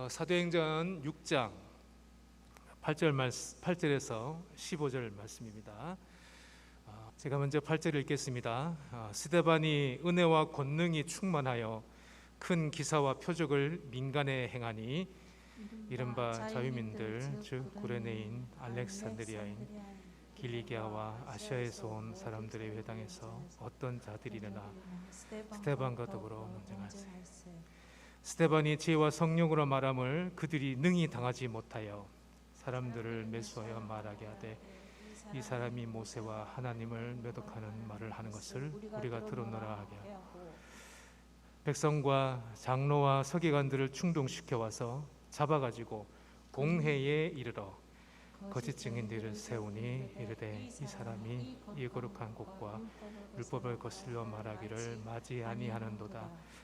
사도행전 6장 8절에서 15절 말씀입니다. 제가 먼저 8절을 읽겠습니다. 스데반이 은혜와 권능이 충만하여 큰 기사와 표적을 민간에 행하니 이른바 자유민들 즉 구레네인, 알렉산드리아인, 길리기아와 아시아에서 온 사람들의 회당에서 어떤 자들이 일어나 스데반과 더불어 논쟁하세. 스데반이 지혜와 성령으로 말함을 그들이 능히 당하지 못하여 사람들을 매수하여 말하게 하되 이 사람이 모세와 하나님을 매독하는 말을 하는 것을 우리가 들었노라 하게 하고 백성과 장로와 서기관들을 충동시켜 와서 잡아가지고 공회에 이르러 거짓 증인들을 세우니 이르되 이 사람이 이 거룩한 곳과 율법을 거슬러 말하기를 맞이 아니하는도다.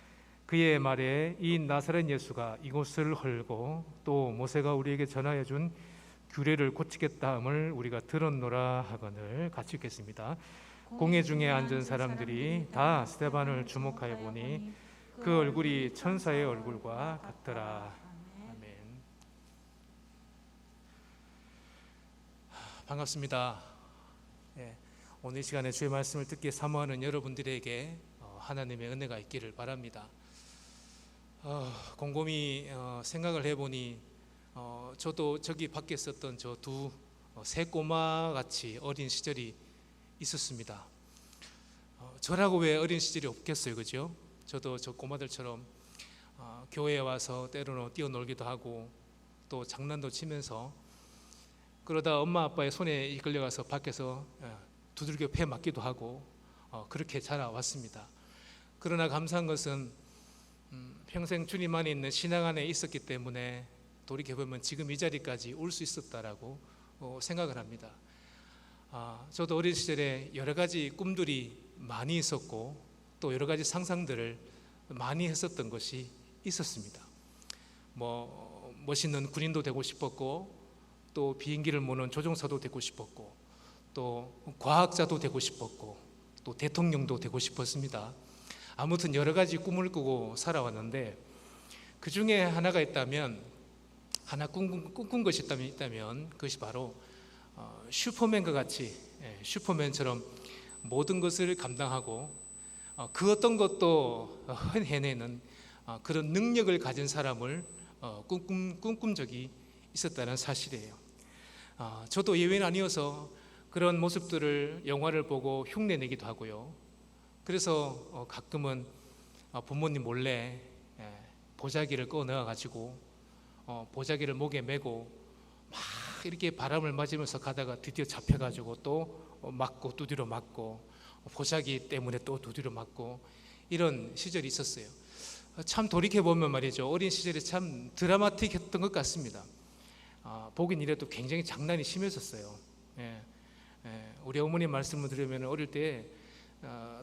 그의 말에 이 나사렛 예수가 이곳을 헐고 또 모세가 우리에게 전하여 준 규례를 고치겠다 함을 우리가 들었노라 하거늘. 같이 읽겠습니다. 공회 중에 앉은 사람들이 다 스데반을 주목하여 보니 그 얼굴이 천사의 얼굴과 같더라. 아멘. 반갑습니다. 오늘 이 시간에 주의 말씀을 듣기에 사모하는 여러분들에게 하나님의 은혜가 있기를 바랍니다. 곰곰이 생각을 해보니 저도 저기 밖에 있었던 저 새 꼬마 같이 어린 시절이 있었습니다. 저라고 왜 어린 시절이 없겠어요, 그죠? 저도 저 꼬마들처럼 교회에 와서 때로는 뛰어놀기도 하고 또 장난도 치면서 그러다 엄마 아빠의 손에 이끌려가서 밖에서 두들겨 패 맞기도 하고 그렇게 자라왔습니다. 그러나 감사한 것은 평생 주님 안에 있는 신앙 안에 있었기 때문에 돌이켜보면 지금 이 자리까지 올 수 있었다라고 생각을 합니다. 저도 어린 시절에 여러 가지 꿈들이 많이 있었고 또 여러 가지 상상들을 많이 했었던 것이 있었습니다. 멋있는 군인도 되고 싶었고 또 비행기를 모는 조종사도 되고 싶었고 또 과학자도 되고 싶었고 또 대통령도 되고 싶었습니다. 아무튼 여러 가지 꿈을 꾸고 살아왔는데 그 중에 하나가 있다면 하나 꿈꾼 것이 있다면 그것이 바로 슈퍼맨과 같이 슈퍼맨처럼 모든 것을 감당하고 그 어떤 것도 해내는 그런 능력을 가진 사람을 꿈꾼 적이 있었다는 사실이에요. 저도 예외는 아니어서 그런 모습들을 영화를 보고 흉내내기도 하고요. 그래서 가끔은 부모님 몰래 보자기를 꺼내가지고 보자기를 목에 메고 막 이렇게 바람을 맞으면서 가다가 드디어 잡혀가지고 또 맞고 두드려 맞고 보자기 때문에 또 두드려 맞고 이런 시절이 있었어요. 참 돌이켜보면 말이죠, 어린 시절이 참 드라마틱했던 것 같습니다. 보긴 이래도 굉장히 장난이 심했었어요. 우리 어머니 말씀을 들으면 어릴 때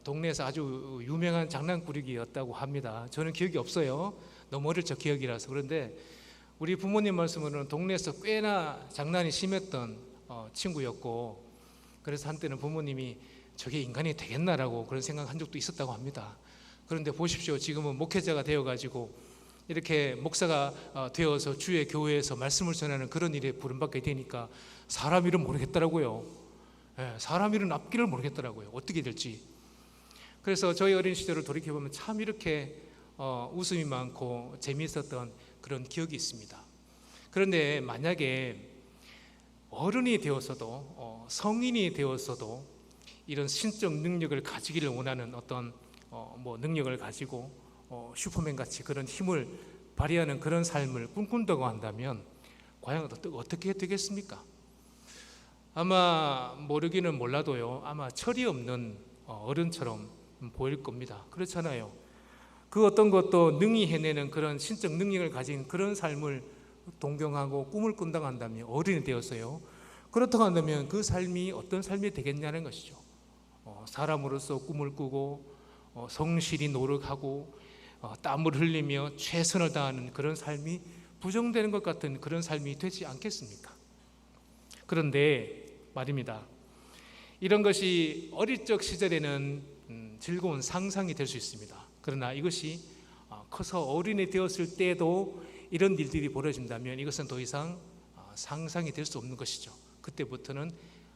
동네에서 아주 유명한 장난꾸러기였다고 합니다. 저는 기억이 없어요. 너무 어릴 적 기억이라서. 그런데 우리 부모님 말씀으로는 동네에서 꽤나 장난이 심했던 친구였고, 그래서 한때는 부모님이 저게 인간이 되겠나라고 그런 생각한 적도 있었다고 합니다. 그런데 보십시오, 지금은 목회자가 되어가지고 이렇게 목사가 되어서 주의 교회에서 말씀을 전하는 그런 일에 부름받게 되니까 사람 일은 모르겠더라고요. 사람 일은 앞길을 모르겠더라고요. 어떻게 될지. 그래서 저희 어린 시절을 돌이켜보면 참 이렇게 웃음이 많고 재미있었던 그런 기억이 있습니다. 그런데 만약에 어른이 되었어도 성인이 되었어도 이런 신적 능력을 가지기를 원하는 어떤 능력을 가지고 슈퍼맨같이 그런 힘을 발휘하는 그런 삶을 꿈꾼다고 한다면 과연 어떻게 되겠습니까? 아마 모르기는 몰라도요, 아마 철이 없는 어른처럼 보일 겁니다. 그렇잖아요. 그 어떤 것도 능히 해내는 그런 신적 능력을 가진 그런 삶을 동경하고 꿈을 꾼다고 한다면 어른이 되어서요, 그렇다고 한다면 그 삶이 어떤 삶이 되겠냐는 것이죠. 사람으로서 꿈을 꾸고 성실히 노력하고 땀을 흘리며 최선을 다하는 그런 삶이 부정되는 것 같은 그런 삶이 되지 않겠습니까? 그런데 말입니다, 이런 것이 어릴 적 시절에는 즐거운 상상이 될 수 있습니다. 그러나 이것이 커서 어른이 되었을 때도 이런 일들이 벌어진다면 이것은 더 이상 상상이 될 수 없는 것이죠. 그때부터는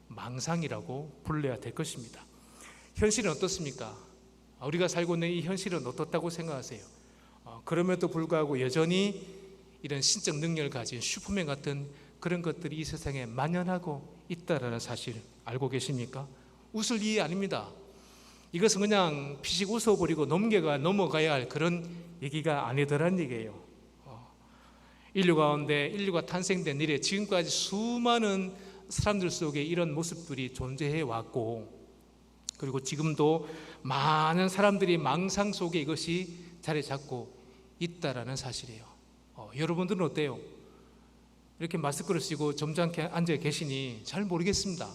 망상이라고 불러야 될 것입니다. 현실은 어떻습니까? 우리가 살고 있는 이 현실은 어떻다고 생각하세요? 그럼에도 불구하고 여전히 이런 신적 능력을 가진 슈퍼맨 같은 그런 것들이 이 세상에 만연하고 있다라는 사실 알고 계십니까? 웃을 일이 아닙니다. 이것은 그냥 피식 웃어버리고 넘어가야 할 그런 얘기가 아니더란 얘기예요. 인류 가운데 인류가 탄생된 이래 지금까지 수많은 사람들 속에 이런 모습들이 존재해 왔고, 그리고 지금도 많은 사람들이 망상 속에 이것이 자리 잡고 있다라는 사실이에요. 여러분들은 어때요? 이렇게 마스크를 쓰고 점잖게 앉아 계시니 잘 모르겠습니다.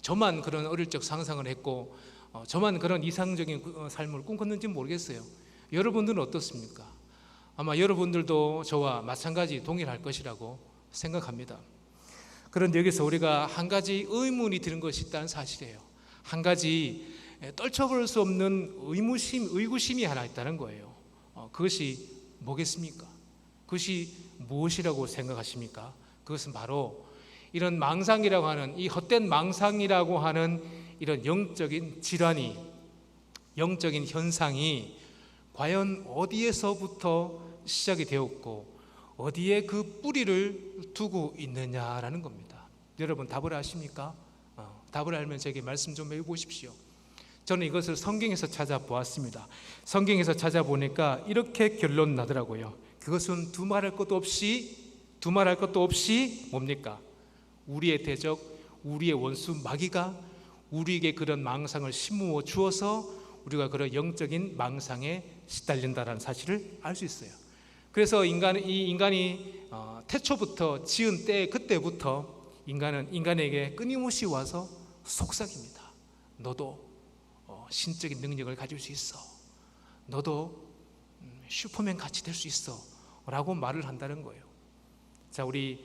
저만 그런 어릴 적 상상을 했고 저만 그런 이상적인 삶을 꿈꿨는지 모르겠어요. 여러분들은 어떻습니까? 아마 여러분들도 저와 마찬가지 동일할 것이라고 생각합니다. 그런데 여기서 우리가 한 가지 의문이 드는 것이 있다는 사실이에요. 한 가지 떨쳐버릴 수 없는 의구심이 하나 있다는 거예요. 그것이 뭐겠습니까? 그것이 무엇이라고 생각하십니까? 그것은 바로 이런 망상이라고 하는, 이 헛된 망상이라고 하는 이런 영적인 질환이, 영적인 현상이 과연 어디에서부터 시작이 되었고 어디에 그 뿌리를 두고 있느냐라는 겁니다. 여러분 답을 아십니까? 답을 알면 제게 말씀 좀 해보십시오. 저는 이것을 성경에서 찾아보았습니다. 성경에서 찾아보니까 이렇게 결론 나더라고요. 그것은 두말할 것도 없이 뭡니까? 우리의 대적, 우리의 원수 마귀가 우리에게 그런 망상을 심어 주어서 우리가 그런 영적인 망상에 시달린다는 사실을 알 수 있어요. 그래서 이 인간이 태초부터 지은 때 그때부터 인간은 인간에게 끊임없이 와서 속삭입니다. 너도 신적인 능력을 가질 수 있어. 너도 슈퍼맨 같이 될 수 있어 라고 말을 한다는 거예요. 자, 우리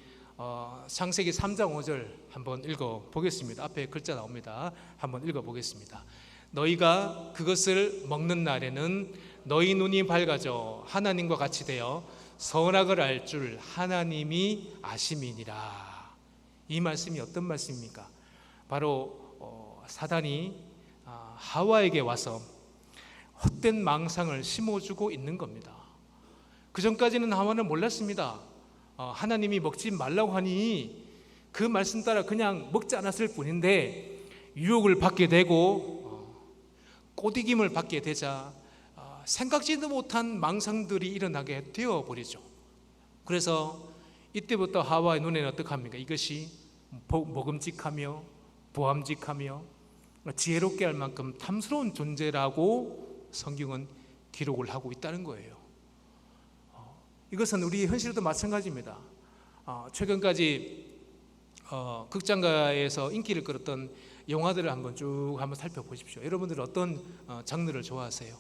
창세기 3장 5절 한번 읽어보겠습니다. 앞에 글자 나옵니다. 한번 읽어보겠습니다. 너희가 그것을 먹는 날에는 너희 눈이 밝아져 하나님과 같이 되어 선악을 알 줄 하나님이 아심이니라. 이 말씀이 어떤 말씀입니까? 바로 사단이 하와에게 와서 헛된 망상을 심어주고 있는 겁니다. 그 전까지는 하와는 몰랐습니다. 하나님이 먹지 말라고 하니 그 말씀 따라 그냥 먹지 않았을 뿐인데 유혹을 받게 되고 꼬드김을 받게 되자 생각지도 못한 망상들이 일어나게 되어버리죠. 그래서 이때부터 하와의 눈에는 어떡합니까? 이것이 먹음직하며 보암직하며 지혜롭게 할 만큼 탐스러운 존재라고 성경은 기록을 하고 있다는 거예요. 이것은 우리 현실도 마찬가지입니다. 최근까지 극장가에서 인기를 끌었던 영화들을 한번 살펴보십시오. 여러분들은 어떤 장르를 좋아하세요?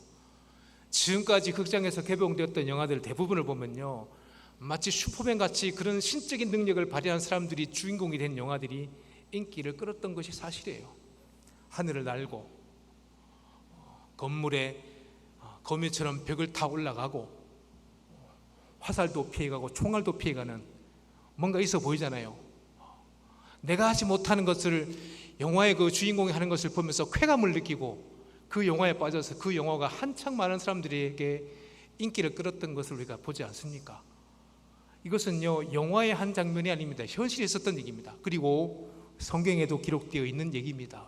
지금까지 극장에서 개봉되었던 영화들 대부분을 보면요, 마치 슈퍼맨 같이 그런 신적인 능력을 발휘한 사람들이 주인공이 된 영화들이 인기를 끌었던 것이 사실이에요. 하늘을 날고 건물에 거미처럼 벽을 타 올라가고 화살도 피해가고 총알도 피해가는 뭔가 있어 보이잖아요. 내가 하지 못하는 것을 영화의 그 주인공이 하는 것을 보면서 쾌감을 느끼고 그 영화에 빠져서 그 영화가 한창 많은 사람들에게 인기를 끌었던 것을 우리가 보지 않습니까? 이것은요, 영화의 한 장면이 아닙니다. 현실에 있었던 얘기입니다. 그리고 성경에도 기록되어 있는 얘기입니다.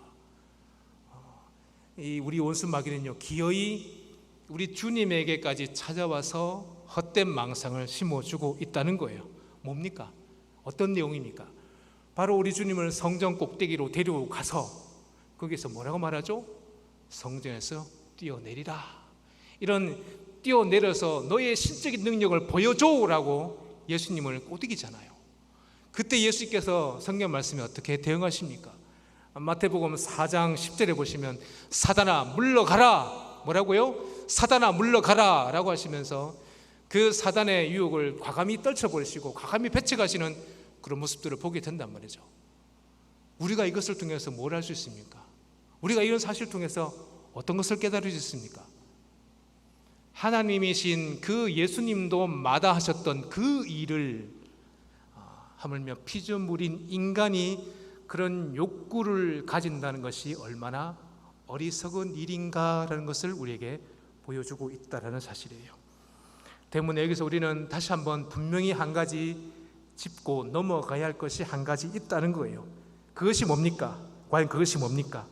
우리 원수 마귀는요, 기어이 우리 주님에게까지 찾아와서 헛된 망상을 심어주고 있다는 거예요. 뭡니까? 어떤 내용입니까? 바로 우리 주님을 성전 꼭대기로 데려가서 거기서 뭐라고 말하죠? 성전에서 뛰어내리라. 이런 뛰어내려서 너의 신적인 능력을 보여줘라고 예수님을 꼬드기잖아요. 그때 예수님께서 성경 말씀에 어떻게 대응하십니까? 마태복음 4장 10절에 보시면 사단아 물러가라. 뭐라고요? 사단아 물러가라 라고 하시면서 그 사단의 유혹을 과감히 떨쳐버리시고 과감히 배척하시는 그런 모습들을 보게 된단 말이죠. 우리가 이것을 통해서 뭘 할 수 있습니까? 우리가 이런 사실을 통해서 어떤 것을 깨달을 수 있습니까? 하나님이신 그 예수님도 마다하셨던 그 일을 하물며 피조물인 인간이 그런 욕구를 가진다는 것이 얼마나 어리석은 일인가라는 것을 우리에게 보여주고 있다는 사실이에요. 때문에 여기서 우리는 다시 한번 분명히 한 가지 짚고 넘어가야 할 것이 한 가지 있다는 거예요. 그것이 뭡니까? 과연 그것이 뭡니까?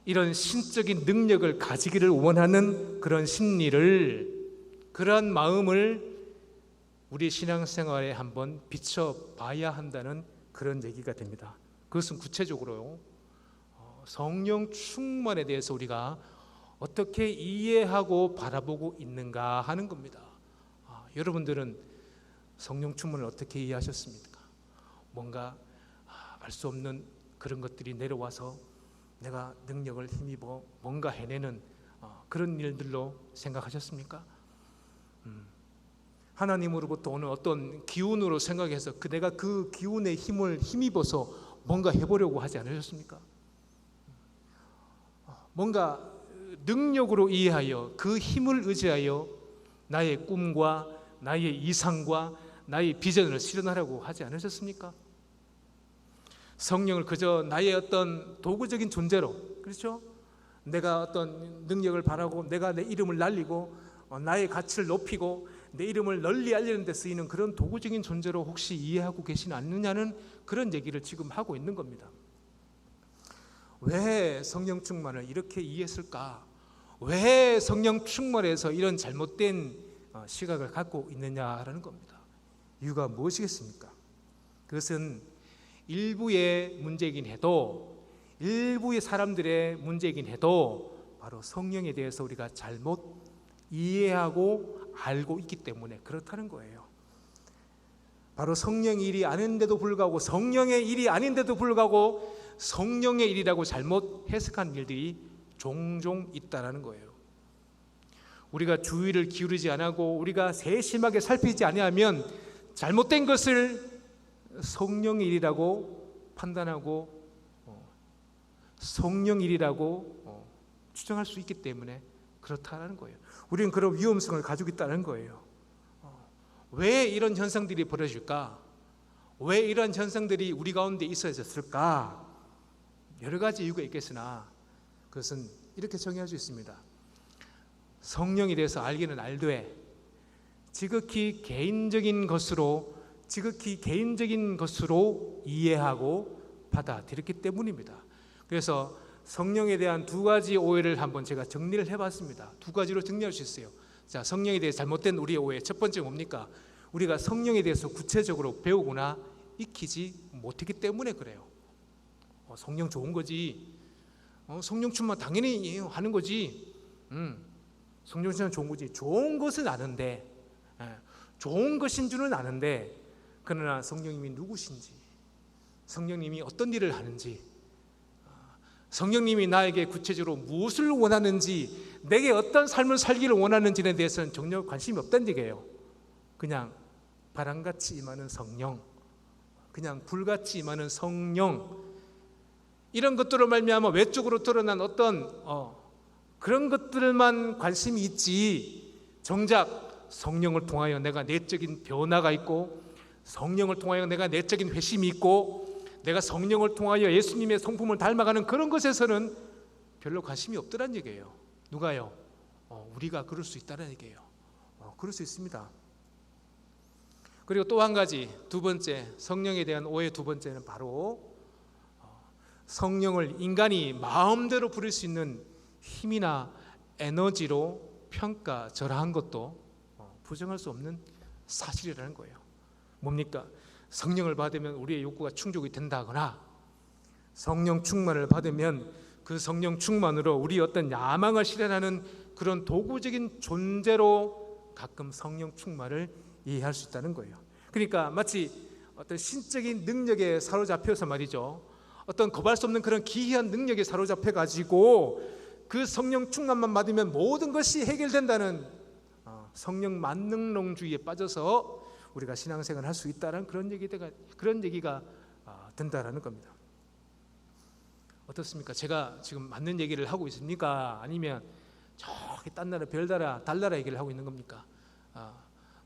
이런 신적인 능력을 가지기를 원하는 그런 심리를, 그런 마음을 우리 신앙생활에 한번 비춰봐야 한다는 그런 얘기가 됩니다. 그것은 구체적으로 성령 충만에 대해서 우리가 어떻게 이해하고 바라보고 있는가 하는 겁니다. 여러분들은 성령 충만을 어떻게 이해하셨습니까? 뭔가 알 수 없는 그런 것들이 내려와서 내가 능력을 힘입어 뭔가 해내는 그런 일들로 생각하셨습니까? 하나님으로부터 오는 어떤 기운으로 생각해서 내가 그 기운의 힘을 힘입어서 뭔가 해보려고 하지 않으셨습니까? 뭔가 능력으로 이해하여 그 힘을 의지하여 나의 꿈과 나의 이상과 나의 비전을 실현하려고 하지 않으셨습니까? 성령을 그저 나의 어떤 도구적인 존재로, 그렇죠? 내가 어떤 능력을 바라고 내가 내 이름을 날리고 나의 가치를 높이고 내 이름을 널리 알리는 데 쓰이는 그런 도구적인 존재로 혹시 이해하고 계시지 않느냐는 그런 얘기를 지금 하고 있는 겁니다. 왜 성령 충만을 이렇게 이해했을까? 왜 성령 충만에서 이런 잘못된 시각을 갖고 있느냐라는 겁니다. 이유가 무엇이겠습니까? 그것은 일부의 문제이긴 해도, 일부의 사람들의 문제이긴 해도 바로 성령에 대해서 우리가 잘못 이해하고 알고 있기 때문에 그렇다는 거예요. 바로 성령의 일이 아닌데도 불구하고, 성령의 일이 아닌데도 불구하고 성령의 일이라고 잘못 해석한 일들이 종종 있다는 거예요. 우리가 주의를 기울이지 않고 우리가 세심하게 살피지 아니하면 잘못된 것을 성령의 일이라고 판단하고 성령 일이라고 추정할 수 있기 때문에 그렇다는 거예요. 우리는 그런 위험성을 가지고 있다는 거예요. 왜 이런 현상들이 벌어질까? 왜 이런 현상들이 우리 가운데 있어졌을까? 여러 가지 이유가 있겠으나 그것은 이렇게 정의할 수 있습니다. 성령에 대해서 알기는 알되 지극히 개인적인 것으로 이해하고 받아들였기 때문입니다. 그래서 성령에 대한 두 가지 오해를 한번 제가 정리를 해봤습니다. 두 가지로 정리할 수 있어요. 자, 성령에 대해 잘못된 우리의 오해, 첫 번째 뭡니까? 우리가 성령에 대해서 구체적으로 배우거나 익히지 못했기 때문에 그래요. 성령 좋은 거지. 성령 충만 당연히 하는 거지. 성령 충만 좋은 거지. 좋은 것은 아는데, 좋은 것인 줄은 아는데, 그러나 성령님이 누구신지, 성령님이 어떤 일을 하는지, 성령님이 나에게 구체적으로 무엇을 원하는지, 내게 어떤 삶을 살기를 원하는지에 대해서는 전혀 관심이 없다는 얘기예요. 그냥 바람같이 임하는 성령, 그냥 불같이 임하는 성령, 이런 것들로 말미암아 외적으로 드러난 어떤 그런 것들만 관심이 있지, 정작 성령을 통하여 내가 내적인 변화가 있고, 성령을 통하여 내가 내적인 회심이 있고, 내가 성령을 통하여 예수님의 성품을 닮아가는 그런 것에서는 별로 관심이 없더란 얘기예요. 누가요? 우리가 그럴 수 있다는 얘기예요. 그럴 수 있습니다. 그리고 또 한 가지, 두 번째, 성령에 대한 오해 두 번째는 바로 성령을 인간이 마음대로 부릴 수 있는 힘이나 에너지로 평가절하한 것도 부정할 수 없는 사실이라는 거예요. 뭡니까? 성령을 받으면 우리의 욕구가 충족이 된다거나, 성령 충만을 받으면 그 성령 충만으로 우리의 어떤 야망을 실현하는 그런 도구적인 존재로 가끔 성령 충만을 이해할 수 있다는 거예요. 그러니까 마치 어떤 신적인 능력에 사로잡혀서 말이죠, 어떤 거부할 수 없는 그런 기이한 능력에 사로잡혀 가지고 그 성령 충만만 받으면 모든 것이 해결된다는 성령 만능론주의에 빠져서 우리가 신앙생활을 할 수 있다는 그런 얘기가 된다라는 겁니다. 어떻습니까? 제가 지금 맞는 얘기를 하고 있습니까? 아니면 저기 딴 나라 별나라 달나라 얘기를 하고 있는 겁니까?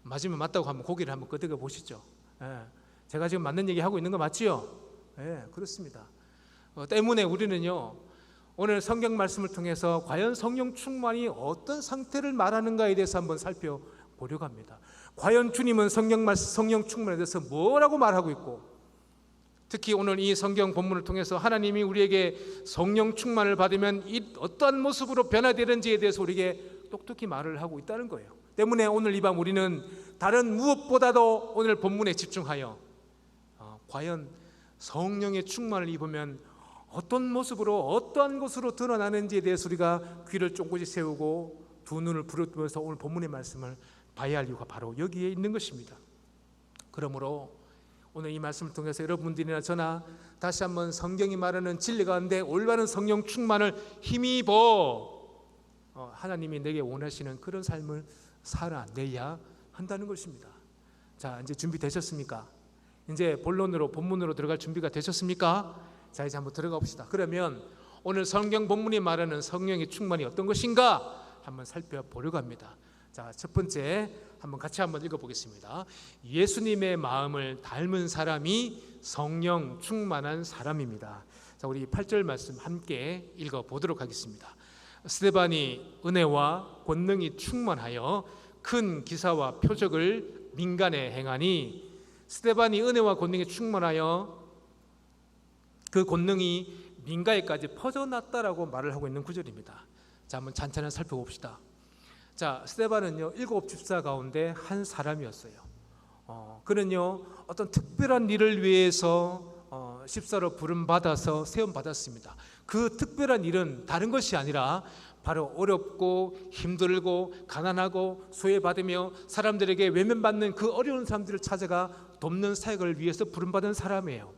맞으면 맞다고 하면 고개를 한번 끄덕여 보시죠. 예, 제가 지금 맞는 얘기 하고 있는 거 맞지요? 예, 그렇습니다. 때문에 우리는요, 오늘 성경 말씀을 통해서 과연 성령 충만이 어떤 상태를 말하는가에 대해서 한번 살펴보려고 합니다. 과연 주님은 성령 충만에 대해서 뭐라고 말하고 있고, 특히 오늘 이 성경 본문을 통해서 하나님이 우리에게 성령 충만을 받으면 어떠한 모습으로 변화되는지에 대해서 우리에게 똑똑히 말을 하고 있다는 거예요. 때문에 오늘 이 밤 우리는 다른 무엇보다도 오늘 본문에 집중하여 과연 성령의 충만을 입으면 어떤 모습으로 어떠한 것으로 드러나는지에 대해서 우리가 귀를 쫑긋이 세우고 두 눈을 부릅뜨면서 오늘 본문의 말씀을 봐야 할 이유가 바로 여기에 있는 것입니다. 그러므로 오늘 이 말씀을 통해서 여러분들이나 저나 다시 한번 성경이 말하는 진리 가운데 올바른 성령 충만을 힘입어 하나님이 내게 원하시는 그런 삶을 살아내야 한다는 것입니다. 자, 이제 준비되셨습니까? 이제 본문으로 들어갈 준비가 되셨습니까? 자, 이제 한번 들어가 봅시다. 그러면 오늘 성경 본문이 말하는 성령의 충만이 어떤 것인가 한번 살펴보려고 합니다. 자, 첫 번째 같이 한번 읽어보겠습니다. 예수님의 마음을 닮은 사람이 성령 충만한 사람입니다. 자, 우리 8절 말씀 함께 읽어보도록 하겠습니다. 스데반이 은혜와 권능이 충만하여 큰 기사와 표적을 민간에 행하니, 스데반이 은혜와 권능이 충만하여 그 권능이 민가에까지 퍼져났다라고 말을 하고 있는 구절입니다. 자, 한번 찬찬히 살펴봅시다. 자, 스데반은요 7 집사 가운데 한 사람이었어요. 그는요 어떤 특별한 일을 위해서 집사로 부름받아서 세움받았습니다. 그 특별한 일은 다른 것이 아니라 바로 어렵고 힘들고 가난하고 소외받으며 사람들에게 외면받는 그 어려운 사람들을 찾아가 돕는 사역을 위해서 부름받은 사람이에요.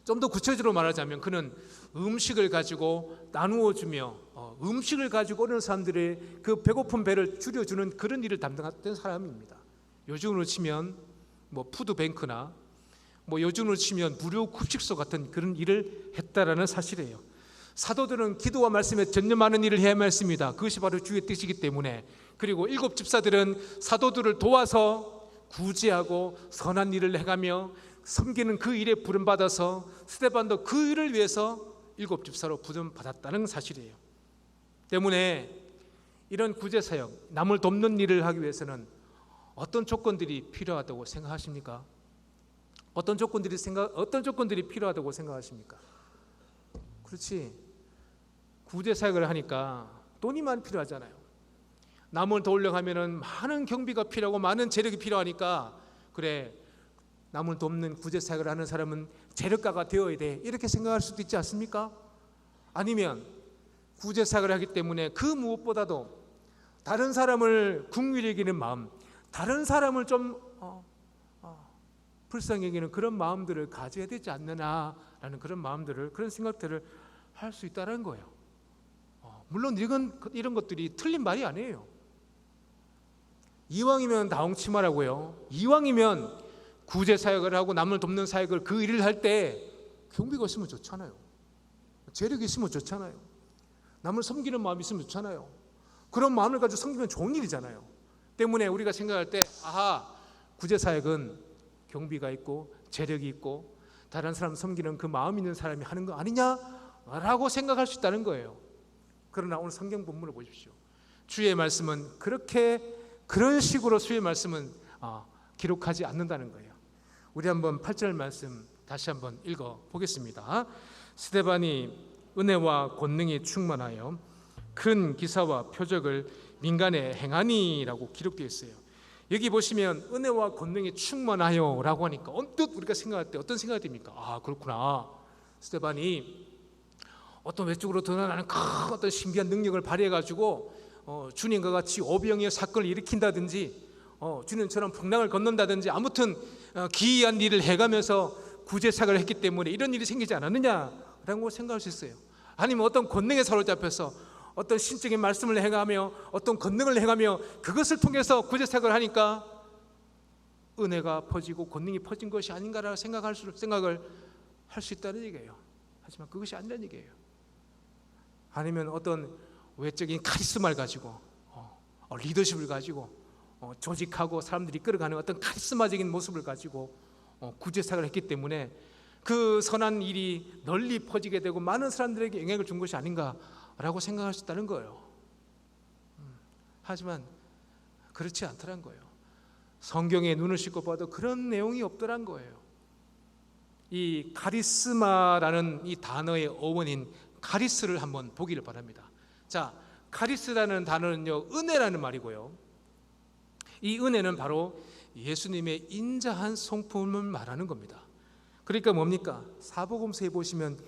좀 더 구체적으로 말하자면 그는 음식을 가지고 나누어 주며 음식을 가지고 어려운 사람들의 그 배고픈 배를 줄여주는 그런 일을 담당했던 사람입니다. 요즘으로 치면 푸드뱅크나 요즘으로 치면 무료 급식소 같은 그런 일을 했다라는 사실이에요. 사도들은 기도와 말씀에 전념하는 일을 해야만 했습니다. 그것이 바로 주의 뜻이기 때문에. 그리고 7 집사들은 사도들을 도와서 구제하고 선한 일을 해가며 섬기는 그 일에 부름받아서 스데반도 그 일을 위해서 7 집사로 부름받았다는 사실이에요. 때문에 이런 구제사역, 남을 돕는 일을 하기 위해서는 어떤 조건들이 필요하다고 생각하십니까? 어떤 조건들이 필요하다고 생각하십니까? 그렇지, 구제사역을 하니까 돈이 많이 필요하잖아요. 남을 도우려고 하면은 많은 경비가 필요하고 많은 재력이 필요하니까, 그래, 남을 돕는 구제사역을 하는 사람은 재력가가 되어야 돼, 이렇게 생각할 수도 있지 않습니까? 아니면 구제사역을 하기 때문에 그 무엇보다도 다른 사람을 긍휼히 여기는 마음, 다른 사람을 좀 불쌍히 여기는 그런 마음들을 가져야 되지 않느냐라는 그런 생각들을 할 수 있다는 거예요. 물론 이런 것들이 틀린 말이 아니에요. 이왕이면 다홍치마라고요. 이왕이면 구제 사역을 하고 남을 돕는 사역을 그 일을 할 때 경비가 있으면 좋잖아요. 재력이 있으면 좋잖아요. 남을 섬기는 마음이 있으면 좋잖아요. 그런 마음을 가지고 섬기면 좋은 일이잖아요. 때문에 우리가 생각할 때 구제 사역은 경비가 있고 재력이 있고 다른 사람 섬기는 그 마음 있는 사람이 하는 거 아니냐라고 생각할 수 있다는 거예요. 그러나 오늘 성경 본문을 보십시오. 주의 말씀은 그런 식으로 주의 말씀은 기록하지 않는다는 거예요. 우리 한번 8절 말씀 다시 한번 읽어 보겠습니다. 스데반이 은혜와 권능이 충만하여 큰 기사와 표적을 민간에 행하니라고 기록되어 있어요. 여기 보시면 은혜와 권능이 충만하여 라고 하니까 언뜻 우리가 생각할 때 어떤 생각이 듭니까? 그렇구나, 스데반이 어떤 외적으로 드러나는 큰 어떤 신비한 능력을 발휘해가지고 주님과 같이 오병이어 사건을 일으킨다든지 주님처럼 풍랑을 건넌다든지 아무튼 기이한 일을 해가면서 구제사역을 했기 때문에 이런 일이 생기지 않았느냐라고 생각할 수 있어요. 아니면 어떤 권능에 사로잡혀서 어떤 신적인 말씀을 행하며 어떤 권능을 행하며 그것을 통해서 구제사역을 하니까 은혜가 퍼지고 권능이 퍼진 것이 아닌가라고 생각을 할 수 있다는 얘기예요. 하지만 그것이 아니라는 얘기예요. 아니면 어떤 외적인 카리스마를 가지고 리더십을 가지고 조직하고 사람들이 끌어가는 어떤 카리스마적인 모습을 가지고 구제사를 했기 때문에 그 선한 일이 널리 퍼지게 되고 많은 사람들에게 영향을 준 것이 아닌가라고 생각할 수 있다는 거예요. 하지만 그렇지 않더란 거예요. 성경에 눈을 씻고 봐도 그런 내용이 없더란 거예요. 이 카리스마라는 이 단어의 어원인 카리스를 한번 보기를 바랍니다. 자, 카리스라는 단어는요, 은혜라는 말이고요. 이 은혜는 바로 예수님의 인자한 성품을 말하는 겁니다. 그러니까 뭡니까? 사복음서에 보시면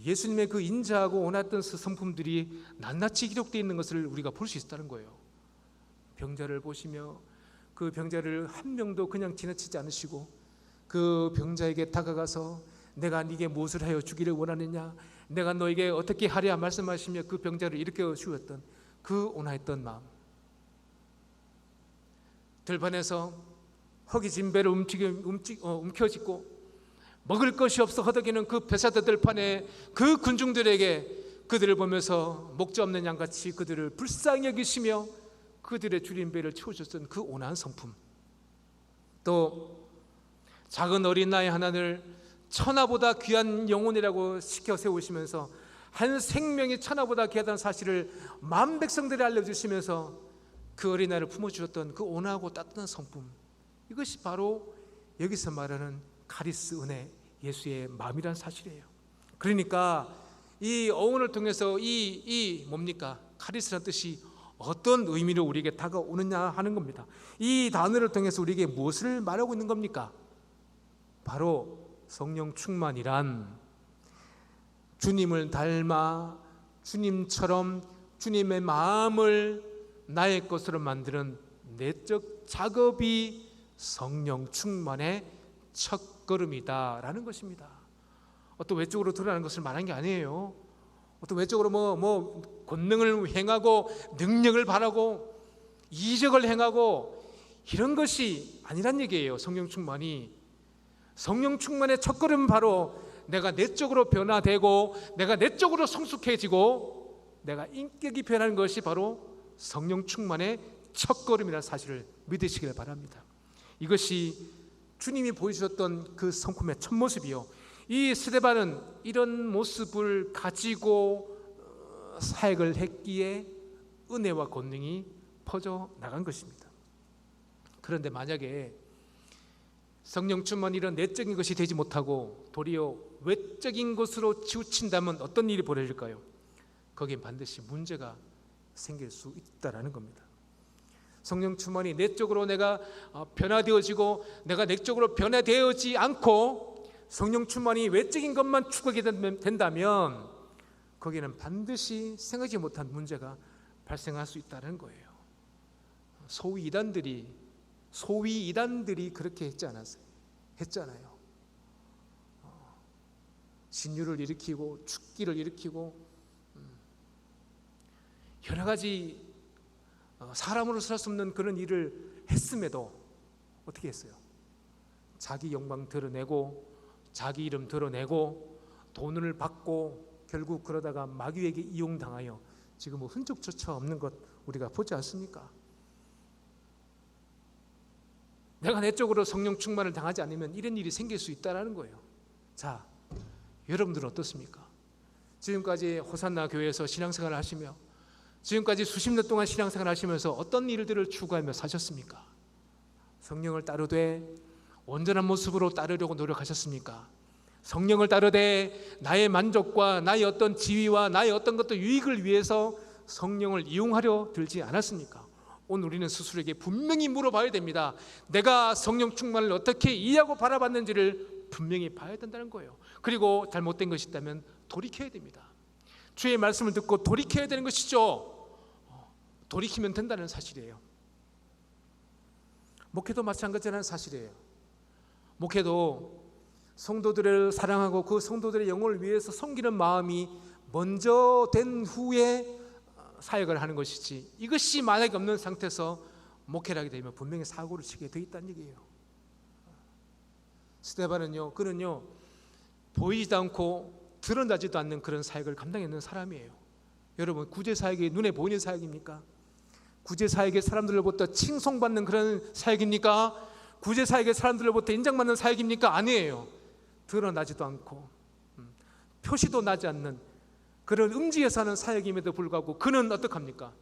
예수님의 그 인자하고 온화했던 성품들이 낱낱이 기록되어 있는 것을 우리가 볼 수 있다는 거예요. 병자를 보시며 그 병자를 한 명도 그냥 지나치지 않으시고 그 병자에게 다가가서 내가 네게 무엇을 하여 주기를 원하느냐, 내가 너에게 어떻게 하랴 말씀하시며 그 병자를 일으켜 주었던 그 온화했던 마음. 들판에서 허기진 배를 움켜쥐고 먹을 것이 없어 허덕이는 그 베사다 들판에 그 군중들에게 그들을 보면서 목자 없는 양같이 그들을 불쌍히 여기시며 그들의 줄인 배를 채워줬던 그 온화한 성품. 또 작은 어린 나이 하나를 천하보다 귀한 영혼이라고 시켜 세우시면서 한 생명이 천하보다 귀하다는 사실을 만 백성들에 알려주시면서 그 어린아이를 품어주셨던 그 온화하고 따뜻한 성품, 이것이 바로 여기서 말하는 카리스 은혜, 예수의 마음이란 사실이에요. 그러니까 이 어원을 통해서 이 뭡니까? 카리스라는 뜻이 어떤 의미로 우리에게 다가오느냐 하는 겁니다. 이 단어를 통해서 우리에게 무엇을 말하고 있는 겁니까? 바로 성령 충만이란 주님을 닮아 주님처럼 주님의 마음을 나의 것으로 만드는 내적 작업이 성령 충만의 첫걸음이다라는 것입니다. 어떤 외적으로 드러나는 것을 말한 게 아니에요. 어떤 외적으로 뭐 권능을 행하고 능력을 바라고 이적을 행하고 이런 것이 아니란 얘기예요. 성령 충만의 첫걸음은 바로 내가 내적으로 변화되고 내가 내적으로 성숙해지고 내가 인격이 변하는 것이 바로 성령 충만의 첫걸음이라는 사실을 믿으시길 바랍니다. 이것이 주님이 보여주셨던 그 성품의 첫 모습이요, 이 스데반은 이런 모습을 가지고 사역을 했기에 은혜와 권능이 퍼져 나간 것입니다. 그런데 만약에 성령 충만 이런 내적인 것이 되지 못하고 도리어 외적인 것으로 치우친다면 어떤 일이 벌어질까요? 거기엔 반드시 문제가 생길 수 있다라는 겁니다. 성령 충만이 내적으로 내가 변화되어지고 내가 내적으로 변화되어지 않고 성령 충만이 외적인 것만 추구하게 된다면 거기에는 반드시 생각지 못한 문제가 발생할 수 있다는 거예요. 소위 이단들이 그렇게 했잖아요. 진유를 일으키고 죽기를 일으키고 여러 가지 사람으로서 할 수 없는 그런 일을 했음에도 어떻게 했어요? 자기 영광 드러내고 자기 이름 드러내고 돈을 받고 결국 그러다가 마귀에게 이용당하여 지금 뭐 흔적조차 없는 것 우리가 보지 않습니까? 내가 내적으로 성령 충만을 당하지 않으면 이런 일이 생길 수 있다는 거예요. 자, 여러분들은 어떻습니까? 지금까지 호산나 교회에서 신앙생활을 하시며 지금까지 수십 년 동안 신앙생활을 하시면서 어떤 일들을 추구하며 사셨습니까? 성령을 따르되 온전한 모습으로 따르려고 노력하셨습니까? 성령을 따르되 나의 만족과 나의 어떤 지위와 나의 어떤 것도 유익을 위해서 성령을 이용하려 들지 않았습니까? 오늘 우리는 스스로에게 분명히 물어봐야 됩니다. 내가 성령 충만을 어떻게 이해하고 바라봤는지를 분명히 봐야 된다는 거예요. 그리고 잘못된 것이 있다면 돌이켜야 됩니다. 주의 말씀을 듣고 돌이켜야 되는 것이죠. 돌이키면 된다는 사실이에요. 목회도 마찬가지라는 사실이에요. 목회도 성도들을 사랑하고 그 성도들의 영혼을 위해서 섬기는 마음이 먼저 된 후에 사역을 하는 것이지, 이것이 만약에 없는 상태에서 목회를 하게 되면 분명히 사고를 치게 돼 있다는 얘기예요. 스데반은요, 그는요 보이지도 않고 드러나지도 않는 그런 사역을 감당했는 사람이에요. 여러분, 구제사역이 눈에 보이는 사역입니까? 구제사역의 사람들로부터 칭송받는 그런 사역입니까? 구제사역의 사람들로부터 인정받는 사역입니까? 아니에요. 드러나지도 않고 표시도 나지 않는 그런 음지에서 하는 사역임에도 불구하고 그는 어떡합니까?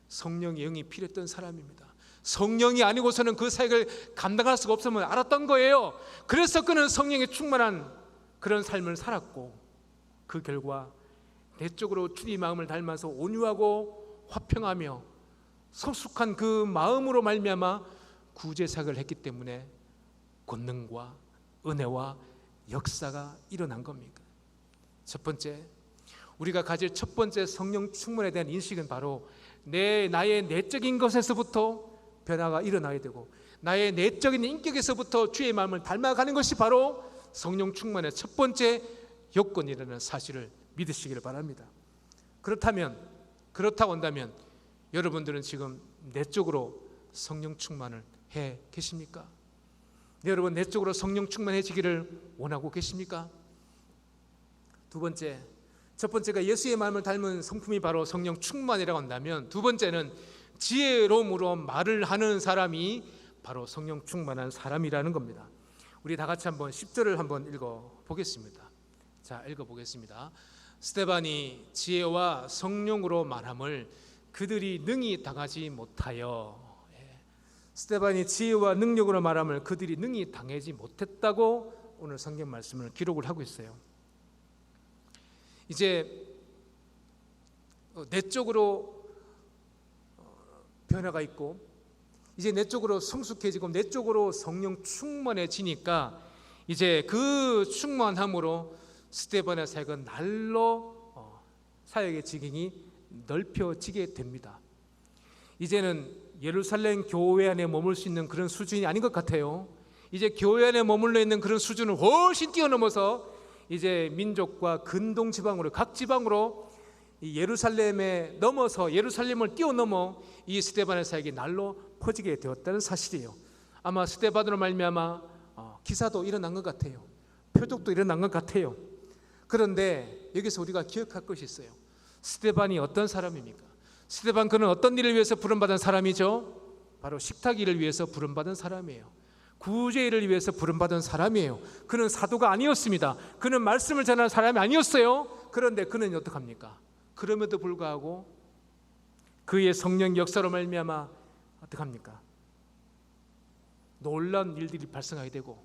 성령의 영이 필요했던 사람입니다. 성령이 아니고서는 그 사역을 감당할 수가 없음을 알았던 거예요. 그래서 그는 성령에 충만한 그런 삶을 살았고, 그 결과 내적으로 주님 마음을 닮아서 온유하고 화평하며 성숙한 그 마음으로 말미암아 구제사역을 했기 때문에 권능과 은혜와 역사가 일어난 겁니다. 첫 번째, 우리가 가질 첫 번째 성령 충만에 대한 인식은 바로 나의 내적인 것에서부터 변화가 일어나야 되고, 나의 내적인 인격에서부터 주의 마음을 닮아가는 것이 바로 성령 충만의 첫 번째 요건이라는 사실을 믿으시기를 바랍니다. 그렇다고 한다면 여러분들은 지금 내적으로 성령 충만을 해 계십니까? 여러분, 내적으로 성령 충만해지기를 원하고 계십니까? 두 번째, 첫 번째가 예수의 마음을 닮은 성품이 바로 성령 충만이라고 한다면, 두 번째는 지혜로움으로 말을 하는 사람이 바로 성령 충만한 사람이라는 겁니다. 우리 다 같이 한번 10절을 한번 읽어보겠습니다. 자, 읽어보겠습니다. 스데반이 지혜와 성령으로 말함을 그들이 능히 당하지 못하여. 스데반이 지혜와 능력으로 말함을 그들이 능히 당하지 못했다고 오늘 성경 말씀을 기록을 하고 있어요. 이제 내적으로 변화가 있고, 이제 내적으로 성숙해지고 내적으로 성령 충만해지니까 이제 그 충만함으로 스데반의 사역은 날로 사역의 지경이 넓혀지게 됩니다. 이제는 예루살렘 교회 안에 머물 수 있는 그런 수준이 아닌 것 같아요. 이제 교회 안에 머물러 있는 그런 수준을 훨씬 뛰어넘어서 이제 민족과 근동 지방으로, 각 지방으로 이 예루살렘에 넘어서, 예루살렘을 뛰어넘어 이 스데반의 사역이 날로 퍼지게 되었다는 사실이에요. 아마 스데반으로 말미암아 기사도 일어난 것 같아요. 표적도 일어난 것 같아요. 그런데 여기서 우리가 기억할 것이 있어요. 스데반이 어떤 사람입니까? 스데반, 그는 어떤 일을 위해서 부름받은 사람이죠? 바로 식탁 일을 위해서 부름받은 사람이에요. 구제 일을 위해서 부름받은 사람이에요. 그는 사도가 아니었습니다. 그는 말씀을 전하는 사람이 아니었어요. 그런데 그는 어떡합니까? 그럼에도 불구하고 그의 성령 역사로 말미암아 어떡합니까? 놀라운 일들이 발생하게 되고,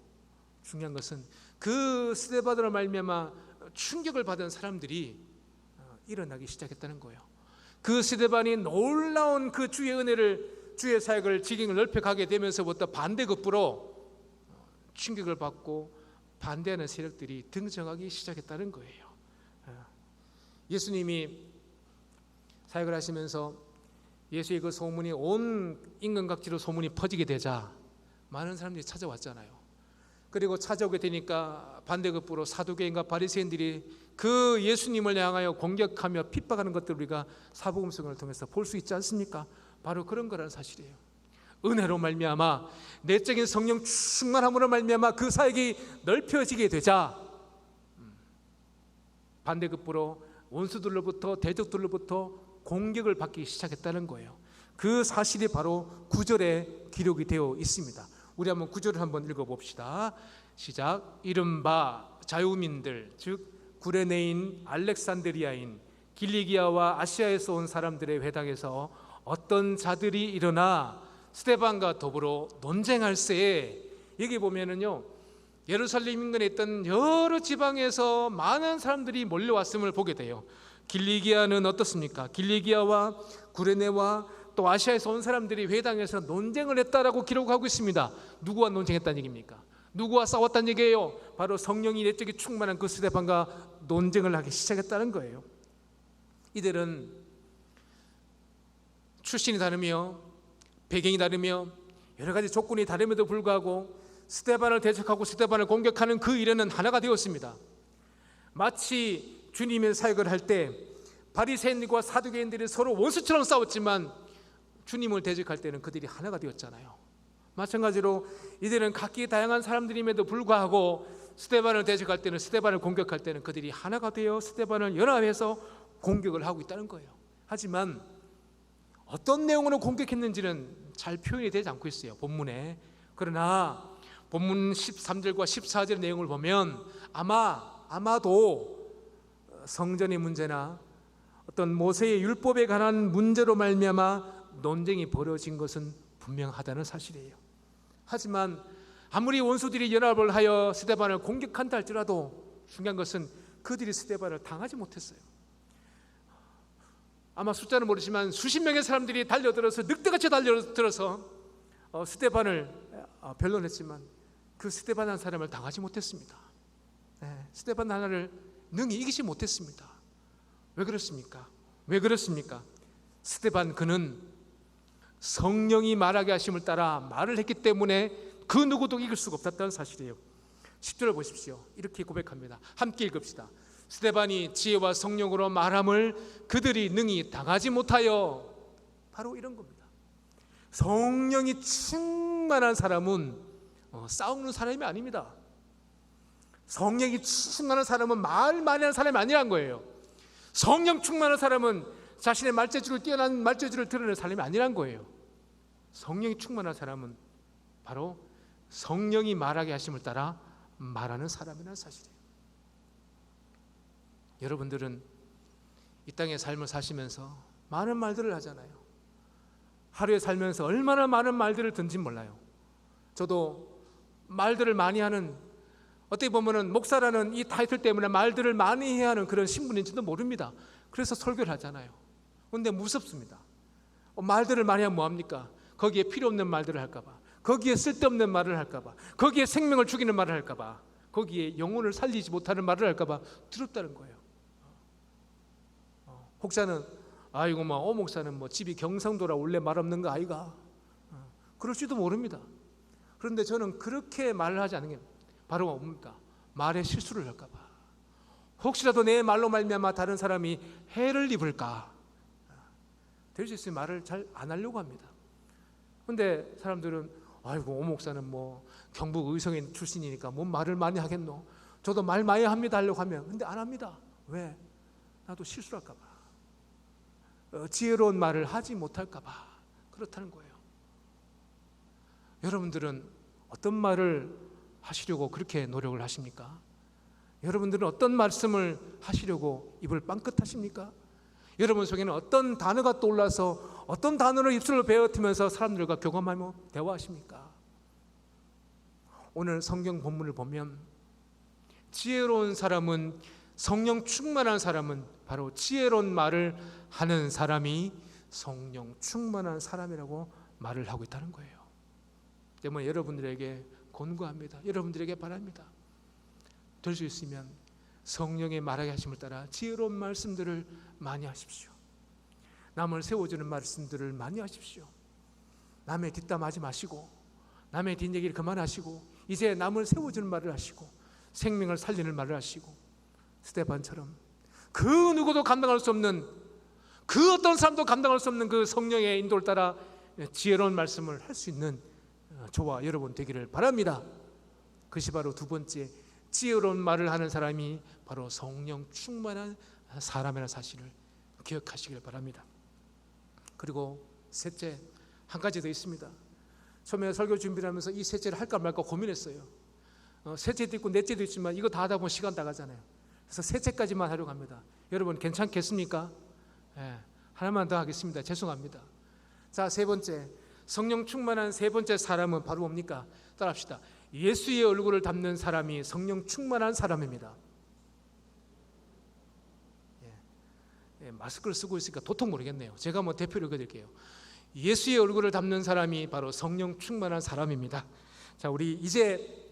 중요한 것은 그 스데반으로 말미암아 충격을 받은 사람들이 일어나기 시작했다는 거예요. 그 스데반이 놀라운 그 주의 은혜를, 주의 사역을 지경을 넓혀가게 되면서부터 반대급부로 충격을 받고 반대하는 세력들이 등장하기 시작했다는 거예요. 예수님이 사역을 하시면서 예수의 그 소문이 온 인근각지로 소문이 퍼지게 되자 많은 사람들이 찾아왔잖아요. 그리고 찾아오게 되니까 반대급부로 사두개인과 바리새인들이 그 예수님을 향하여 공격하며 핍박하는 것들을 우리가 사복음성을 통해서 볼 수 있지 않습니까? 바로 그런 거라는 사실이에요. 은혜로 말미암아, 내적인 성령 충만함으로 말미암아 그 사역이 넓혀지게 되자 반대급부로 원수들로부터, 대적들로부터 공격을 받기 시작했다는 거예요. 그 사실이 바로 9절에 기록이 되어 있습니다. 우리 한번 9절을 한번 읽어봅시다. 시작. 이른바 자유민들, 즉 구레네인, 알렉산드리아인, 길리기아와 아시아에서 온 사람들의 회당에서 어떤 자들이 일어나 스데반과 더불어 논쟁할세. 여기 보면은요, 예루살렘 인근에 있던 여러 지방에서 많은 사람들이 몰려왔음을 보게 돼요. 길리기아는 어떻습니까? 길리기아와 구레네와 또 아시아에서 온 사람들이 회당에서 논쟁을 했다라고 기록하고 있습니다. 누구와 논쟁했다는 얘기입니까? 누구와 싸웠다는 얘기예요? 바로 성령이 내적이 충만한 그 스데반과 논쟁을 하기 시작했다는 거예요. 이들은 출신이 다르며 배경이 다르며 여러 가지 조건이 다름에도 불구하고 스데반을 대적하고 스데반을 공격하는 그 일에는 하나가 되었습니다. 마치 주님의 사역을 할 때 바리새인들과 사두개인들이 서로 원수처럼 싸웠지만 주님을 대적할 때는 그들이 하나가 되었잖아요. 마찬가지로 이들은 각기 다양한 사람들임에도 불구하고 스데반을 대적할 때는, 스데반을 공격할 때는 그들이 하나가 되어 스데반을 연합해서 공격을 하고 있다는 거예요. 하지만 어떤 내용으로 공격했는지는 잘 표현이 되지 않고 있어요, 본문에. 그러나 본문 13절과 14절의 내용을 보면 아마도 성전의 문제나 어떤 모세의 율법에 관한 문제로 말미암아 논쟁이 벌어진 것은 분명하다는 사실이에요. 하지만 아무리 원수들이 연합을 하여 스데반을 공격한다 할지라도 중요한 것은 그들이 스데반을 당하지 못했어요. 아마 숫자는 모르지만 수십 명의 사람들이 달려들어서 늑대같이 달려들어서 스데반을 변론했지만 그 스데반 한 사람을 당하지 못했습니다. 스데반 하나를 능히 이기지 못했습니다. 왜 그렇습니까? 왜 그렇습니까? 스데반 그는 성령이 말하게 하심을 따라 말을 했기 때문에 그 누구도 이길 수가 없었다는 사실이에요. 10절을 보십시오. 이렇게 고백합니다. 함께 읽읍시다. 스데반이 지혜와 성령으로 말함을 그들이 능히 당하지 못하여. 바로 이런 겁니다. 성령이 충만한 사람은 싸우는 사람이 아닙니다. 성령이 충만한 사람은 말 많이 하는 사람이 아니란 거예요. 성령 충만한 사람은 자신의 말재주를 뛰어난 말재주를 드러내는 사람이 아니란 거예요. 성령이 충만한 사람은 바로 성령이 말하게 하심을 따라 말하는 사람이라는 사실이에요. 여러분들은 이 땅의 삶을 사시면서 많은 말들을 하잖아요. 하루에 살면서 얼마나 많은 말들을 듣는지 몰라요. 저도 말들을 많이 하는, 어떻게 보면은 목사라는 이 타이틀 때문에 말들을 많이 해야 하는 그런 신분인지도 모릅니다. 그래서 설교를 하잖아요. 그런데 무섭습니다. 말들을 많이 하면 뭐합니까? 거기에 필요 없는 말들을 할까봐, 거기에 쓸데없는 말을 할까봐, 거기에 생명을 죽이는 말을 할까봐, 거기에 영혼을 살리지 못하는 말을 할까봐 두렵다는 거예요. 혹자는 아이고 목사는 집이 경상도라 원래 말 없는 거 아이가, 그럴지도 모릅니다. 그런데 저는 그렇게 말을 하지 않는 게 바로 뭡니까? 말에 실수를 할까봐, 혹시라도 내 말로 말미암아 다른 사람이 해를 입을까, 될 수 있으면 말을 잘 안 하려고 합니다. 그런데 사람들은 아이고 목사는 경북 의성인 출신이니까 뭔 말을 많이 하겠노, 저도 말 많이 합니다 하려고 하면, 근데 안 합니다. 왜? 나도 실수를 할까봐, 지혜로운 말을 하지 못할까봐 그렇다는 거예요. 여러분들은 어떤 말을 하시려고 그렇게 노력을 하십니까? 여러분들은 어떤 말씀을 하시려고 입을 빵긋 하십니까? 여러분 속에는 어떤 단어가 떠올라서 어떤 단어로 입술을 베어트면서 사람들과 교감하며 대화하십니까? 오늘 성경 본문을 보면 지혜로운 사람은, 성령 충만한 사람은 바로 지혜로운 말을 하는 사람이 성령 충만한 사람이라고 말을 하고 있다는 거예요. 때문에 여러분들에게 권고합니다. 여러분들에게 바랍니다. 될 수 있으면 성령의 말하게 하심을 따라 지혜로운 말씀들을 많이 하십시오. 남을 세워주는 말씀들을 많이 하십시오. 남의 뒷담하지 마시고, 남의 뒷얘기를 그만하시고, 이제 남을 세워주는 말을 하시고, 생명을 살리는 말을 하시고, 스데반처럼 그 누구도 감당할 수 없는, 그 어떤 사람도 감당할 수 없는 그 성령의 인도를 따라 지혜로운 말씀을 할 수 있는 저와 여러분 되기를 바랍니다. 그것이 바로 두 번째, 지혜로운 말을 하는 사람이 바로 성령 충만한 사람이라는 사실을 기억하시길 바랍니다. 그리고 셋째, 한 가지 더 있습니다. 처음에 설교 준비를 하면서 이 셋째를 할까 말까 고민했어요. 셋째도 있고 넷째도 있지만 이거 다 하다 보면 시간 다 가잖아요. 그래서 셋째까지만 하려고 합니다. 여러분 괜찮겠습니까? 하나만 더 하겠습니다. 죄송합니다. 자, 세 번째, 성령 충만한 세 번째 사람은 바로 뭡니까? 따라합시다. 예수의 얼굴을 담는 사람이 성령 충만한 사람입니다. 마스크를 쓰고 있으니까 도통 모르겠네요. 제가 대표를 읽어드릴게요. 예수의 얼굴을 담는 사람이 바로 성령 충만한 사람입니다. 자, 우리 이제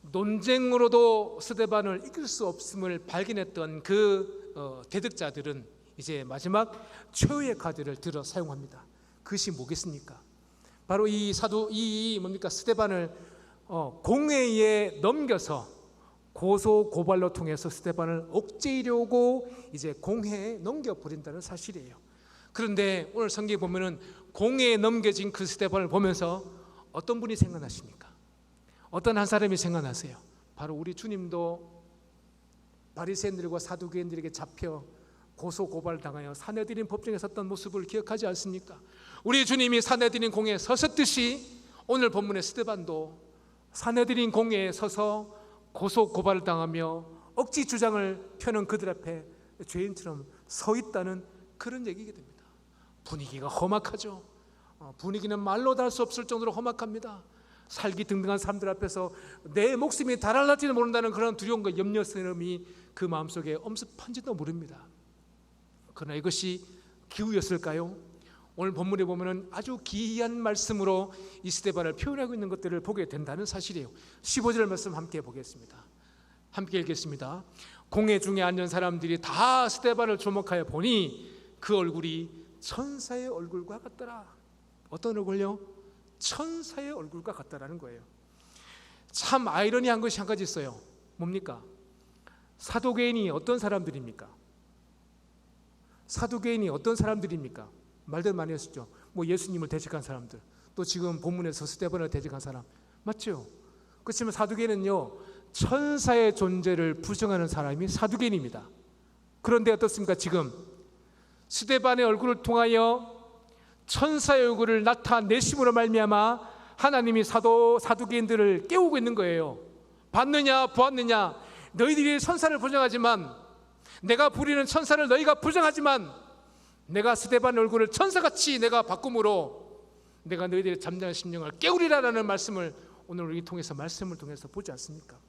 논쟁으로도 스데반을 이길 수 없음을 발견했던 그 대득자들은 이제 마지막 최후의 카드를 들어 사용합니다. 그것이 뭐겠습니까? 바로 이 스데반을 공회에 넘겨서 고소 고발로 통해서 스데반을 억제하려고 이제 공회에 넘겨버린다는 사실이에요. 그런데 오늘 성경에 보면은 공회에 넘겨진 그 스데반을 보면서 어떤 분이 생각나십니까? 어떤 한 사람이 생각나세요? 바로 우리 주님도 바리새인들과 사두개인들에게 잡혀 고소 고발당하여 사내들인 법정에 섰던 모습을 기억하지 않습니까? 우리 주님이 사내들인 공회에 서셨듯이 오늘 본문의 스데반도 사내들인 공회에 서서 고소 고발을 당하며 억지 주장을 펴는 그들 앞에 죄인처럼 서 있다는 그런 얘기가 됩니다. 분위기가 험악하죠. 분위기는 말로 다 할 수 없을 정도로 험악합니다. 살기 등등한 사람들 앞에서 내 목숨이 달아날지도 모른다는 그런 두려움과 염려스러움이 그 마음속에 엄습한지도 모릅니다. 그러나 이것이 기우였을까요? 오늘 본문에 보면 아주 기이한 말씀으로 이 스데반을 표현하고 있는 것들을 보게 된다는 사실이에요. 15절 말씀 함께 보겠습니다. 함께 읽겠습니다. 공회 중에 앉은 사람들이 다 스데반을 주목하여 보니 그 얼굴이 천사의 얼굴과 같더라. 어떤 얼굴요? 천사의 얼굴과 같다라는 거예요. 참 아이러니한 것이 한 가지 있어요. 뭡니까? 사두개인이 어떤 사람들입니까? 사두개인이 어떤 사람들입니까? 말들 많이 했었죠. 뭐 예수님을 대적한 사람들, 또 지금 본문에서 스데반을 대적한 사람, 맞죠? 그렇지만 사두개인은요, 천사의 존재를 부정하는 사람이 사두개인입니다. 그런데 어떻습니까? 지금 스데반의 얼굴을 통하여 천사의 얼굴을 나타내심으로 말미암아 하나님이 사두개인들을 깨우고 있는 거예요. 봤느냐 보았느냐, 너희들이 천사를 부정하지만, 내가 부리는 천사를 너희가 부정하지만 내가 스데반의 얼굴을 천사같이 내가 바꿈으로 내가 너희들의 잠잠한 심령을 깨우리라라는 말씀을 오늘 우리 통해서 말씀을 통해서 보지 않습니까?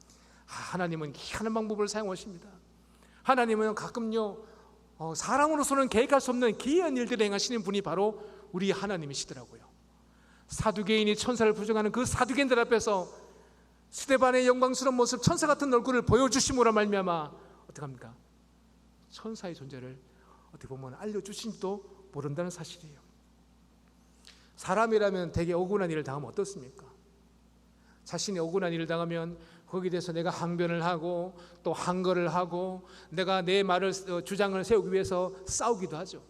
하나님은 희한한 방법을 사용하십니다. 하나님은 가끔요, 사람으로서는 계획할 수 없는 기이한 일들을 행하시는 분이 바로 우리 하나님이시더라고요. 사두개인이 천사를 부정하는 그 사두개인들 앞에서 스데반의 영광스러운 모습, 천사 같은 얼굴을 보여주심으로 말미암아 어떻게 합니까? 천사의 존재를 어떻게 보면 알려주신지도 모른다는 사실이에요. 사람이라면 되게 억울한 일을 당하면 어떻습니까? 자신이 억울한 일을 당하면 거기에 대해서 내가 항변을 하고 또 항거를 하고 내가 내 말을 주장을 세우기 위해서 싸우기도 하죠.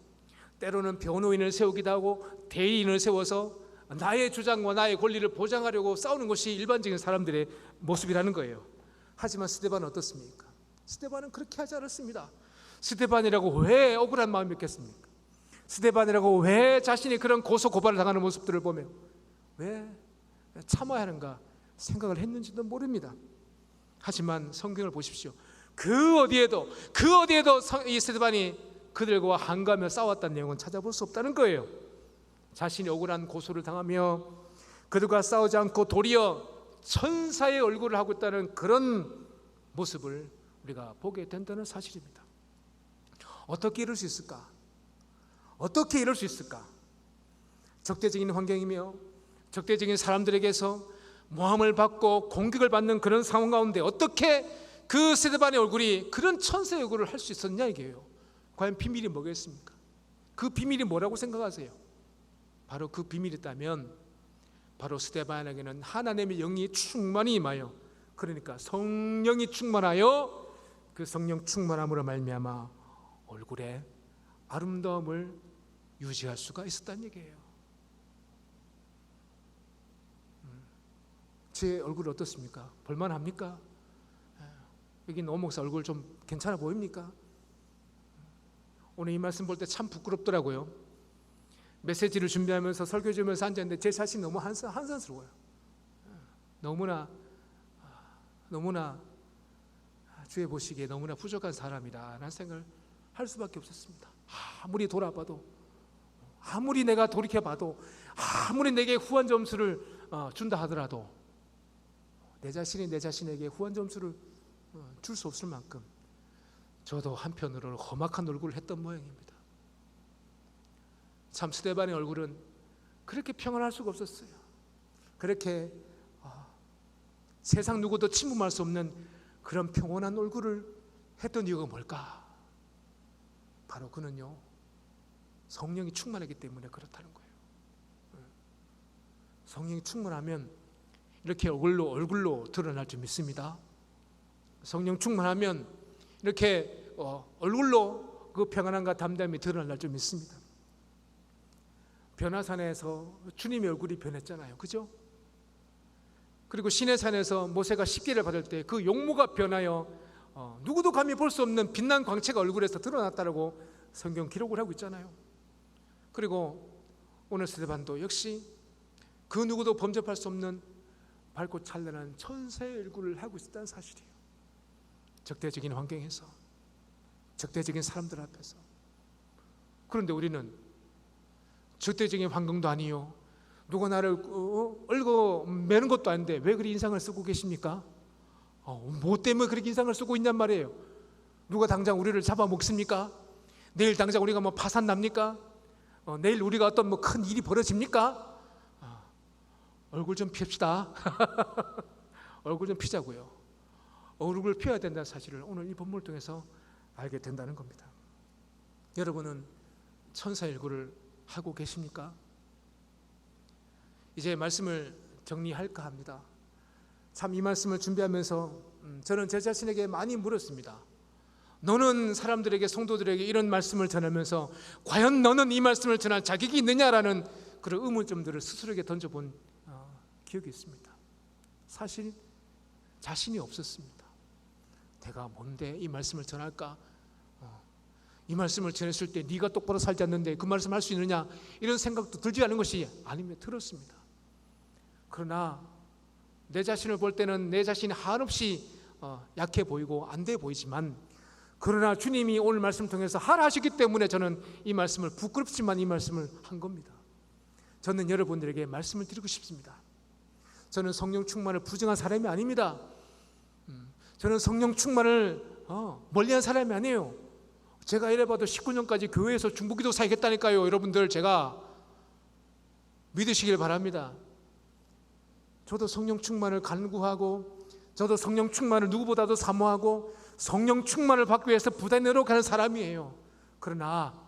때로는 변호인을 세우기도 하고 대리인을 세워서 나의 주장과 나의 권리를 보장하려고 싸우는 것이 일반적인 사람들의 모습이라는 거예요. 하지만 스데반은 어떻습니까? 스데반은 그렇게 하지 않았습니다. 스데반이라고 왜 억울한 마음이 있겠습니까? 스데반이라고 왜 자신이 그런 고소 고발을 당하는 모습들을 보며 왜 참아야 하는가 생각을 했는지도 모릅니다. 하지만 성경을 보십시오. 그 어디에도 이 스데반이 그들과 항거하며 싸웠다는 내용은 찾아볼 수 없다는 거예요. 자신이 억울한 고소를 당하며 그들과 싸우지 않고 도리어 천사의 얼굴을 하고 있다는 그런 모습을 우리가 보게 된다는 사실입니다. 어떻게 이럴 수 있을까? 어떻게 이럴 수 있을까? 적대적인 환경이며 적대적인 사람들에게서 모함을 받고 공격을 받는 그런 상황 가운데 어떻게 그 스데반의 얼굴이 그런 천사의 얼굴을 할 수 있었냐 이게요. 과연 비밀이 뭐겠습니까? 그 비밀이 뭐라고 생각하세요? 바로 그 비밀이 있다면 바로 스데반에게는 하나님의 영이 충만히 임하여, 그러니까 성령이 충만하여 그 성령 충만함으로 말미암아 얼굴에 아름다움을 유지할 수가 있었다는 얘기예요. 제 얼굴 어떻습니까? 볼만합니까? 여기 노 목사 얼굴 좀 괜찮아 보입니까? 오늘 이 말씀 볼 때 참 부끄럽더라고요. 메시지를 준비하면서 설교 주면서 앉았는데 제 자신이 너무 한산스러워요. 너무나 주의 보시기에 너무나 부족한 사람이다라는 생각을 할 수밖에 없었습니다. 아무리 돌아봐도, 아무리 내가 돌이켜봐도, 아무리 내게 후한 점수를 준다 하더라도 내 자신이 내 자신에게 후한 점수를 줄 수 없을 만큼 저도 한편으로는 험악한 얼굴을 했던 모양입니다. 참 스데반의 얼굴은 그렇게 평안할 수가 없었어요. 그렇게 세상 누구도 침범할 수 없는 그런 평온한 얼굴을 했던 이유가 뭘까? 바로 그는요, 성령이 충만하기 때문에 그렇다는 거예요. 성령이 충만하면 이렇게 얼굴로 드러날 줄 믿습니다. 성령 충만하면 이렇게 얼굴로 그 평안함과 담담이 드러날 줄 믿습니다. 변화산에서 주님의 얼굴이 변했잖아요, 그죠? 그리고 시내산에서 모세가 십계를 받을 때 그 용모가 변하여 누구도 감히 볼 수 없는 빛난 광채가 얼굴에서 드러났다고 성경 기록을 하고 있잖아요. 그리고 오늘 스데반도 역시 그 누구도 범접할 수 없는 밝고 찬란한 천사의 얼굴을 하고 있었다는 사실이에요. 적대적인 환경에서, 적대적인 사람들 앞에서. 그런데 우리는 적대적인 환경도 아니요, 누가 나를 얽어 매는 것도 아닌데 왜 그리 인상을 쓰고 계십니까? 뭐 때문에 그렇게 인상을 쓰고 있냔 말이에요. 누가 당장 우리를 잡아먹습니까? 내일 당장 우리가 뭐 파산 납니까? 내일 우리가 어떤 뭐 큰 일이 벌어집니까? 얼굴 좀 핍시다. 얼굴 좀 피자고요. 얼굴을 피워야 된다는 사실을 오늘 이 본문을 통해서 알게 된다는 겁니다. 여러분은 천사의 얼굴을 하고 계십니까? 이제 말씀을 정리할까 합니다. 참 이 말씀을 준비하면서 저는 제 자신에게 많이 물었습니다. 너는 사람들에게, 성도들에게 이런 말씀을 전하면서 과연 너는 이 말씀을 전할 자격이 있느냐라는 그런 의문점들을 스스로에게 던져본 기억이 있습니다. 사실 자신이 없었습니다. 내가 뭔데 이 말씀을 전할까? 이 말씀을 전했을 때 네가 똑바로 살지 않는데 그 말씀 할 수 있느냐? 이런 생각도 들지 않은 것이 아니면 들었습니다. 그러나 내 자신을 볼 때는 내 자신이 한없이 약해 보이고 안 돼 보이지만, 그러나 주님이 오늘 말씀 통해서 하라 하셨기 때문에 저는 이 말씀을, 부끄럽지만 이 말씀을 한 겁니다. 저는 여러분들에게 말씀을 드리고 싶습니다. 저는 성령 충만을 부정한 사람이 아닙니다. 저는 성령 충만을 멀리한 사람이 아니에요. 제가 이래봐도 19년까지 교회에서 중보기도 사역했다니까요. 여러분들 제가 믿으시길 바랍니다. 저도 성령 충만을 간구하고, 저도 성령 충만을 누구보다도 사모하고 성령 충만을 받기 위해서 부단히 노력하는 사람이에요. 그러나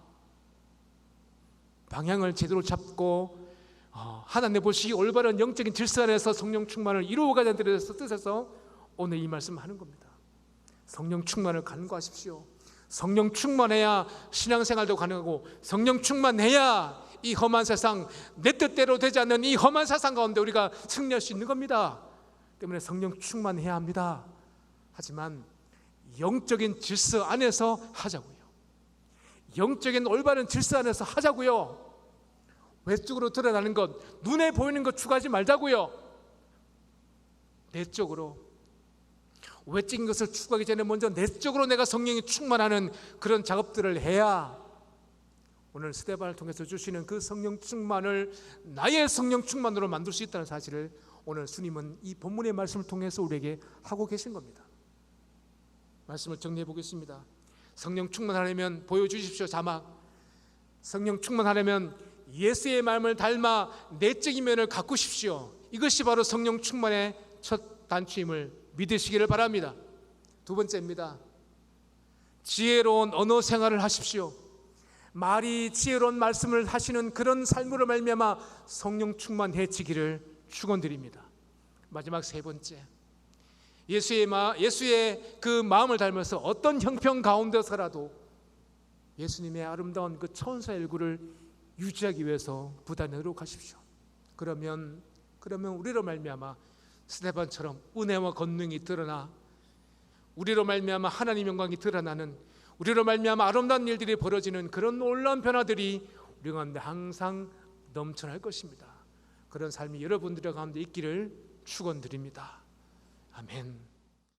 방향을 제대로 잡고 하나님 보시기 올바른 영적인 질서 안에서 성령 충만을 이루어가자는 뜻에서 오늘 이 말씀을 하는 겁니다. 성령 충만을 간구하십시오. 성령 충만해야 신앙생활도 가능하고, 성령 충만해야 이 험한 세상, 내 뜻대로 되지 않는 이 험한 세상 가운데 우리가 승리할 수 있는 겁니다. 때문에 성령 충만해야 합니다. 하지만 영적인 질서 안에서 하자고요. 영적인 올바른 질서 안에서 하자고요. 외적으로 드러나는 것, 눈에 보이는 것 추구하지 말자고요. 내적으로, 외적인 것을 추구하기 전에 먼저 내적으로 내가 성령이 충만하는 그런 작업들을 해야 오늘 스데반을 통해서 주시는 그 성령 충만을 나의 성령 충만으로 만들 수 있다는 사실을 오늘 주님은 이 본문의 말씀을 통해서 우리에게 하고 계신 겁니다. 말씀을 정리해 보겠습니다. 성령 충만하려면 보여주십시오. 자막. 성령 충만하려면 예수의 마음을 닮아 내적인 면을 가꾸십시오. 이것이 바로 성령 충만의 첫 단추임을 믿으시기를 바랍니다. 두 번째입니다. 지혜로운 언어 생활을 하십시오. 말이 지혜로운 말씀을 하시는 그런 삶으로 말미암아 성령 충만해지기를 축원드립니다. 마지막 세 번째, 예수의 그 마음을 닮아서 어떤 형편 가운데서라도 예수님의 아름다운 그 천사의 얼굴을 유지하기 위해서 부단히 노력하십시오. 그러면 우리로 말미암아 스데반처럼 은혜와 권능이 드러나, 우리로 말미암아 하나님의 영광이 드러나는, 우리로 말미암아 아름다운 일들이 벌어지는 그런 놀라운 변화들이 우리 가운데 항상 넘쳐날 것입니다. 그런 삶이 여러분들의 가운데 있기를 축원드립니다. 아멘.